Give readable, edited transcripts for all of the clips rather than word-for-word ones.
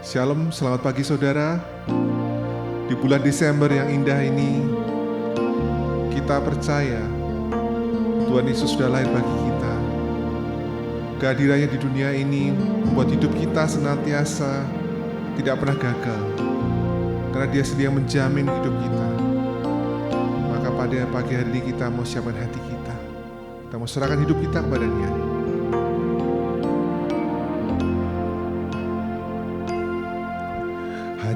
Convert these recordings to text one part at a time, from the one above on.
Shalom, selamat pagi saudara. Di bulan Desember yang indah ini, kita percaya Tuhan Yesus sudah lahir bagi kita. Kehadirannya di dunia ini membuat hidup kita senantiasa tidak pernah gagal, karena Dia sedia menjamin hidup kita. Maka pada pagi hari ini kita mau siapkan hati kita. Kita mau serahkan hidup kita kepada Dia.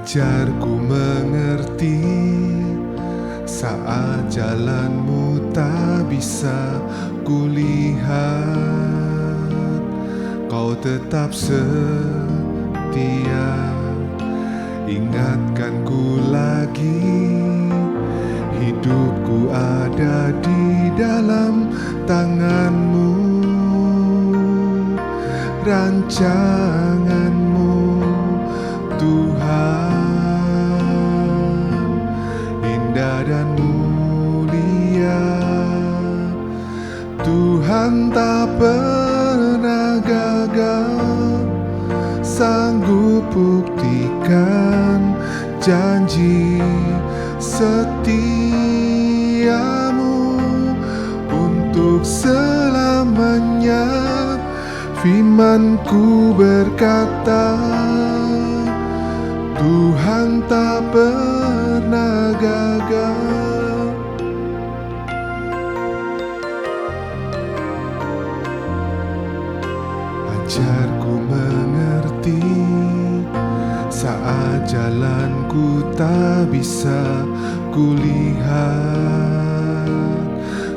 Ajarku mengerti saat jalanmu tak bisa kulihat, kau tetap setia. Ingatkanku lagi, hidupku ada di dalam tanganmu, rancanganmu Tuhan, indah dan mulia. Tuhan tak pernah gagal, sanggup buktikan janji setiamu untuk selamanya. Firman-Ku berkata, Tuhan tak pernah gagal. Ajarku mengerti saat jalanku tak bisa kulihat,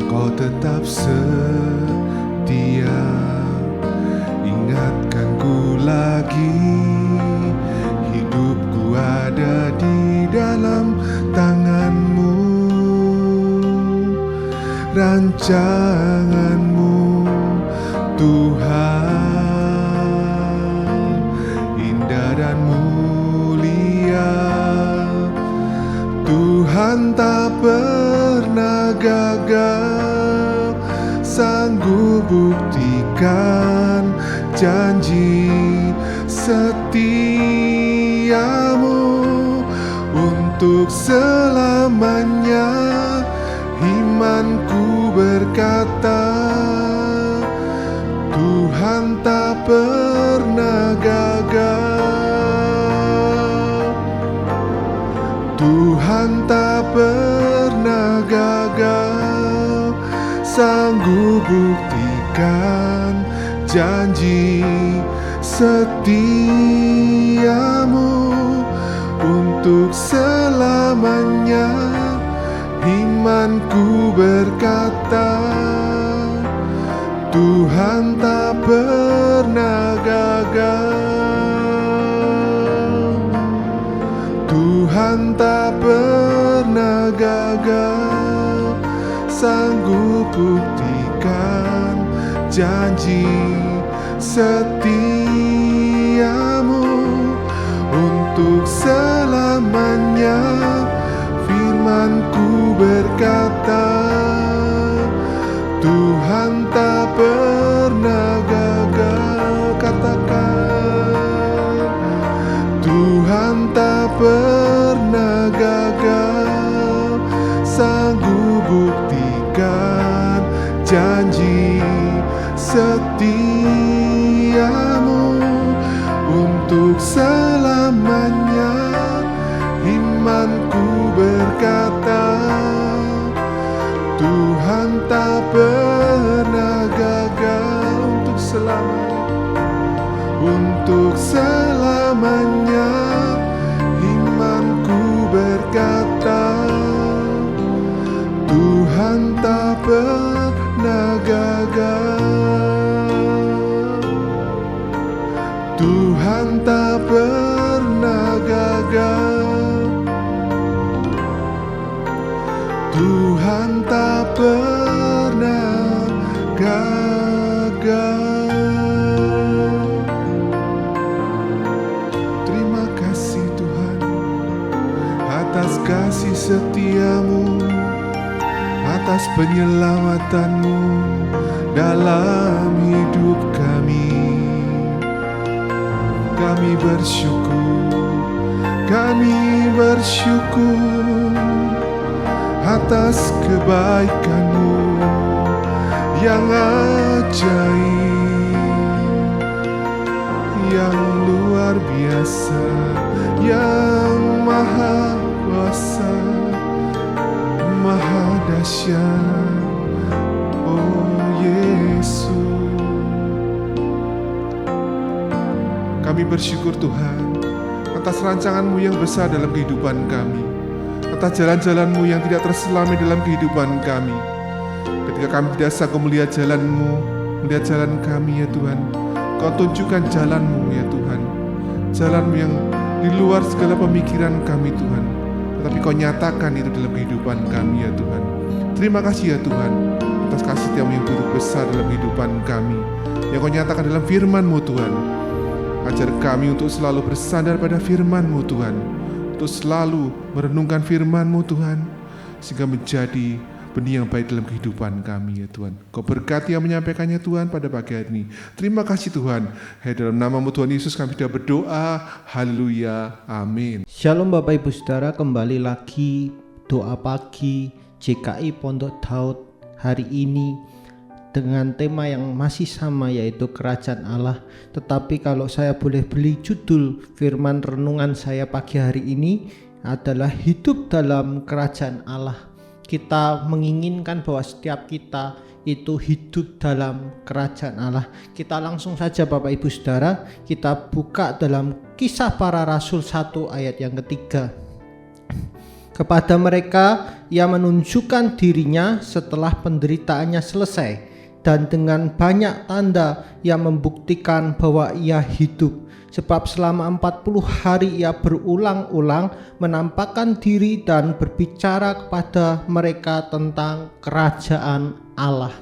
kau tetap setia. Ingatkanku lagi, hidupku ada di dalam tanganmu, rancanganmu Tuhan, indah dan mulia. Tuhan tak pernah gagal, sanggup buktikan janji setiamu untuk selamanya. Imanku berkata, Tuhan tak pernah gagal. Tuhan tak pernah gagal, sanggup buktikan janji setiamu untuk selamanya. Imanku berkata, Tuhan tak pernah gagal. Tuhan tak pernah gagal, sanggup buktikan janji setiamu untuk selamanya. Firman-Ku berkata, Tuhan tak pernah gagal. Katakan, Tuhan tak pernah gagal, sanggup buktikan janji setiamu untuk selamanya. Imanku berkata, Tuhan tak pernah gagal untuk selamanya. Untuk selamanya. Imanku berkata, Tuhan tak pernah gagal. Tuhan tak pernah gagal. Tuhan tak pernah gagal. Terima kasih Tuhan atas kasih setiamu, atas penyelamatanmu dalam hidup kami. Kami bersyukur. Kami bersyukur atas kebaikan-Mu yang ajaib, yang luar biasa, yang maha kuasa, maha dahsyat. Oh Yesus, kami bersyukur Tuhan atas rancangan-Mu yang besar dalam kehidupan kami, atas jalan-jalan-Mu yang tidak terselami dalam kehidupan kami. Ketika kami tidak sanggup melihat jalan-Mu, melihat jalan kami ya Tuhan, Kau tunjukkan jalan-Mu ya Tuhan, jalan-Mu yang di luar segala pemikiran kami Tuhan, tetapi Kau nyatakan itu dalam kehidupan kami ya Tuhan. Terima kasih ya Tuhan atas kasih setiamu yang begitu besar dalam kehidupan kami, yang Kau nyatakan dalam firman-Mu Tuhan. Ajar kami untuk selalu bersandar pada firman-Mu Tuhan, untuk selalu merenungkan firman-Mu Tuhan, sehingga menjadi benih yang baik dalam kehidupan kami ya Tuhan. Kau berkati yang menyampaikannya Tuhan pada pagi hari ini. Terima kasih Tuhan. Dalam nama-Mu Tuhan Yesus kami sudah berdoa. Haleluya. Amin. Shalom Bapak Ibu Saudara, kembali lagi doa pagi JKI Pondok Daud hari ini dengan tema yang masih sama, yaitu kerajaan Allah. Tetapi kalau saya boleh beri judul firman renungan saya pagi hari ini adalah hidup dalam kerajaan Allah. Kita menginginkan bahwa setiap kita itu hidup dalam kerajaan Allah. Kita langsung saja Bapak Ibu Saudara, kita buka dalam Kisah Para Rasul 1 ayat yang ketiga. Kepada mereka ia menunjukkan dirinya setelah penderitaannya selesai, dan dengan banyak tanda yang membuktikan bahwa ia hidup. Sebab selama 40 hari ia berulang-ulang menampakkan diri dan berbicara kepada mereka tentang kerajaan Allah.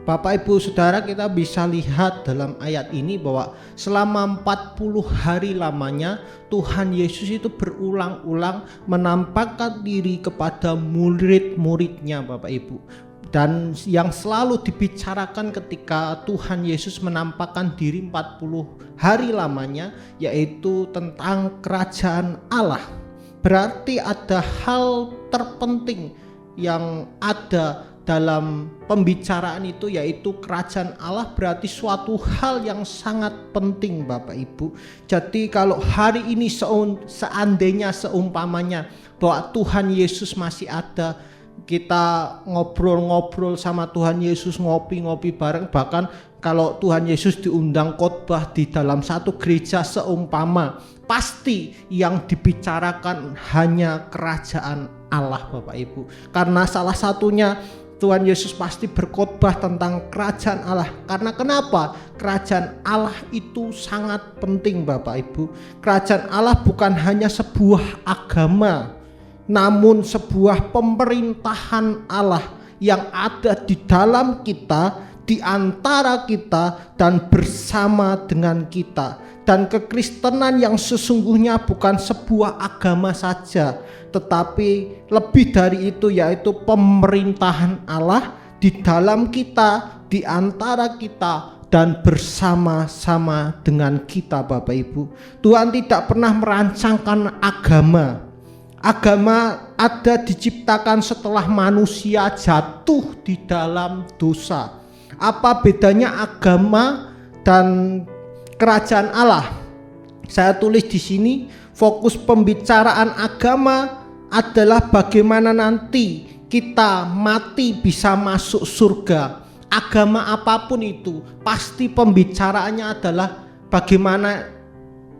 Bapak Ibu Saudara, kita bisa lihat dalam ayat ini bahwa selama 40 hari lamanya Tuhan Yesus itu berulang-ulang menampakkan diri kepada murid-muridnya Bapak Ibu. Dan yang selalu dibicarakan ketika Tuhan Yesus menampakkan diri 40 hari lamanya yaitu tentang kerajaan Allah. Berarti ada hal terpenting yang ada dalam pembicaraan itu, yaitu kerajaan Allah berarti suatu hal yang sangat penting Bapak Ibu. Jadi kalau hari ini seandainya seumpamanya bahwa Tuhan Yesus masih ada, kita ngobrol-ngobrol sama Tuhan Yesus, ngopi-ngopi bareng, bahkan kalau Tuhan Yesus diundang khotbah di dalam satu gereja seumpama, pasti yang dibicarakan hanya kerajaan Allah Bapak Ibu. Karena salah satunya Tuhan Yesus pasti berkhotbah tentang kerajaan Allah. Karena kenapa? Kerajaan Allah itu sangat penting Bapak Ibu. Kerajaan Allah bukan hanya sebuah agama, namun sebuah pemerintahan Allah yang ada di dalam kita, di antara kita, dan bersama dengan kita. Dan kekristenan yang sesungguhnya bukan sebuah agama saja, tetapi lebih dari itu, yaitu pemerintahan Allah di dalam kita, di antara kita, dan bersama-sama dengan kita Bapak Ibu. Tuhan tidak pernah merancangkan agama. Agama ada diciptakan setelah manusia jatuh di dalam dosa. Apa bedanya agama dan kerajaan Allah? Saya tulis di sini, fokus pembicaraan agama adalah bagaimana nanti kita mati bisa masuk surga. Agama apapun itu, pasti pembicaraannya adalah bagaimana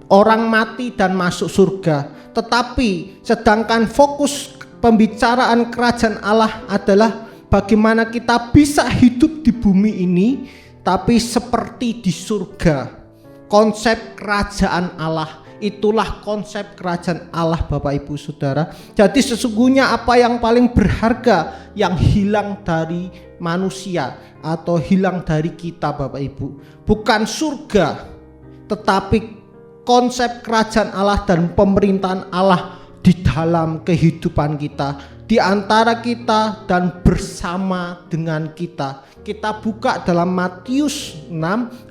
orang mati dan masuk surga. Tetapi sedangkan fokus pembicaraan kerajaan Allah adalah bagaimana kita bisa hidup di bumi ini tapi seperti di surga. Konsep kerajaan Allah, itulah konsep kerajaan Allah Bapak Ibu Saudara. Jadi sesungguhnya apa yang paling berharga yang hilang dari manusia atau hilang dari kita Bapak Ibu, bukan surga, tetapi konsep kerajaan Allah dan pemerintahan Allah di dalam kehidupan kita, di antara kita dan bersama dengan kita. Kita buka dalam Matius 6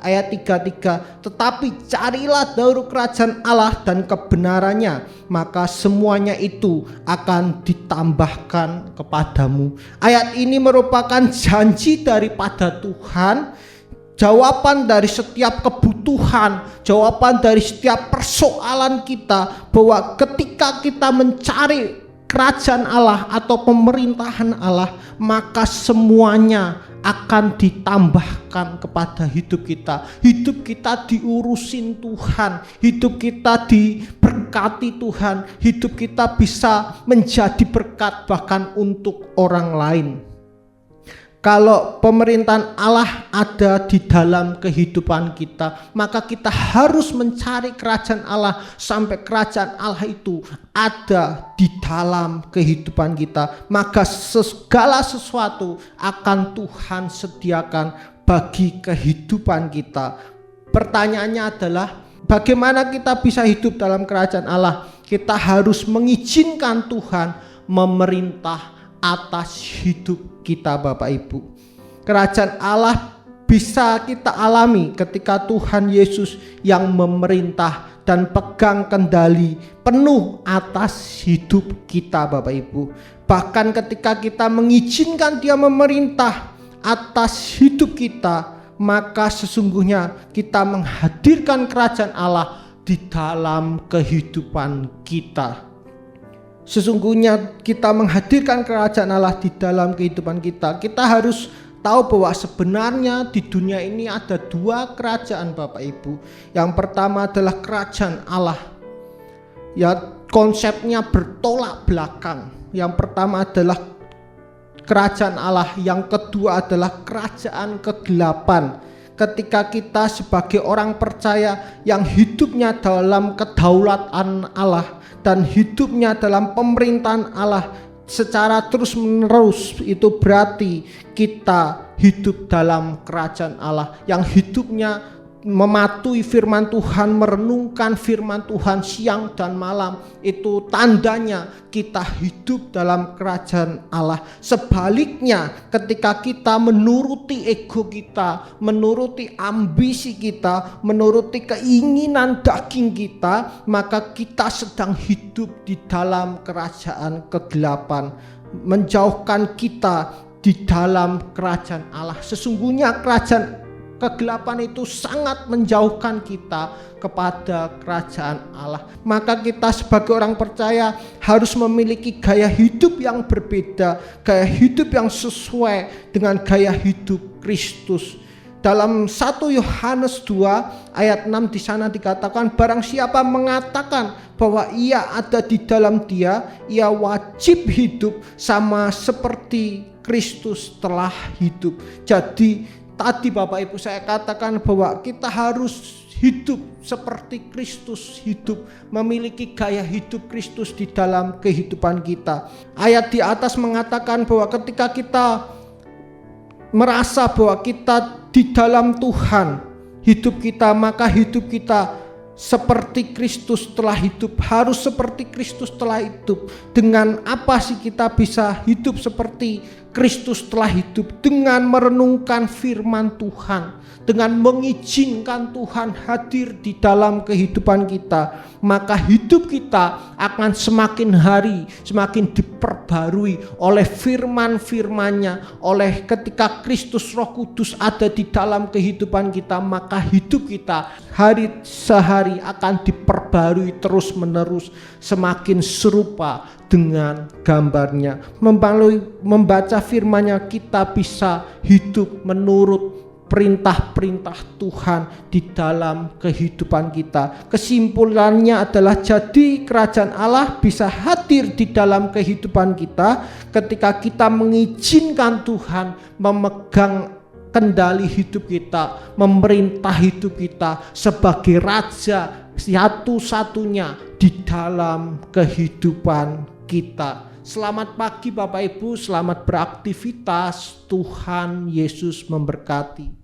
ayat 33, tetapi carilah dahulu kerajaan Allah dan kebenarannya, maka semuanya itu akan ditambahkan kepadamu. Ayat ini merupakan janji daripada Tuhan, jawaban dari setiap kebutuhan, jawaban dari setiap persoalan kita, bahwa ketika kita mencari kerajaan Allah atau pemerintahan Allah, maka semuanya akan ditambahkan kepada hidup kita. Hidup kita diurusin Tuhan, hidup kita diberkati Tuhan, hidup kita bisa menjadi berkat bahkan untuk orang lain. Kalau pemerintahan Allah ada di dalam kehidupan kita, maka kita harus mencari kerajaan Allah sampai kerajaan Allah itu ada di dalam kehidupan kita. Maka segala sesuatu akan Tuhan sediakan bagi kehidupan kita. Pertanyaannya adalah, bagaimana kita bisa hidup dalam kerajaan Allah? Kita harus mengizinkan Tuhan memerintah atas hidup kita, Bapak Ibu. Kerajaan Allah bisa kita alami ketika Tuhan Yesus yang memerintah dan pegang kendali penuh atas hidup kita, Bapak Ibu. Bahkan ketika kita mengizinkan Dia memerintah atas hidup kita, maka sesungguhnya kita menghadirkan kerajaan Allah di dalam kehidupan kita. Sesungguhnya kita menghadirkan kerajaan Allah di dalam kehidupan kita. Kita harus tahu bahwa sebenarnya di dunia ini ada dua kerajaan, Bapak Ibu. Yang pertama adalah kerajaan Allah. Ya, konsepnya bertolak belakang. Yang pertama adalah kerajaan Allah, yang kedua adalah kerajaan kegelapan. Ketika kita sebagai orang percaya yang hidupnya dalam kedaulatan Allah dan hidupnya dalam pemerintahan Allah secara terus menerus, itu berarti kita hidup dalam kerajaan Allah, yang hidupnya mematuhi firman Tuhan, merenungkan firman Tuhan siang dan malam. Itu tandanya kita hidup dalam kerajaan Allah. Sebaliknya, ketika kita menuruti ego kita, menuruti ambisi kita, menuruti keinginan daging kita, maka kita sedang hidup di dalam kerajaan kegelapan, menjauhkan kita di dalam kerajaan Allah. Sesungguhnya kerajaan kegelapan itu sangat menjauhkan kita kepada kerajaan Allah. Maka kita sebagai orang percaya harus memiliki gaya hidup yang berbeda, gaya hidup yang sesuai dengan gaya hidup Kristus. Dalam 1 Yohanes 2 ayat 6 di sana dikatakan, barang siapa mengatakan bahwa ia ada di dalam Dia, ia wajib hidup sama seperti Kristus telah hidup. Jadi tadi Bapak Ibu saya katakan bahwa kita harus hidup seperti Kristus hidup, memiliki gaya hidup Kristus di dalam kehidupan kita. Ayat di atas mengatakan bahwa ketika kita merasa bahwa kita di dalam Tuhan hidup kita, maka hidup kita seperti Kristus telah hidup, harus seperti Kristus telah hidup. Dengan apa sih kita bisa hidup seperti Kristus telah hidup? Dengan merenungkan firman Tuhan, dengan mengizinkan Tuhan hadir di dalam kehidupan kita, maka hidup kita akan semakin hari semakin diperbarui oleh firman-firman-Nya. Oleh ketika Kristus Roh Kudus ada di dalam kehidupan kita, maka hidup kita hari sehari akan diperbarui terus menerus, semakin serupa dengan gambarnya. Melalui membaca firman-Nya kita bisa hidup menurut perintah-perintah Tuhan di dalam kehidupan kita. Kesimpulannya adalah, jadi kerajaan Allah bisa hadir di dalam kehidupan kita ketika kita mengizinkan Tuhan memegang kendali hidup kita, memerintah hidup kita sebagai raja satu-satunya di dalam kehidupan kita. Selamat pagi Bapak Ibu, selamat beraktivitas. Tuhan Yesus memberkati.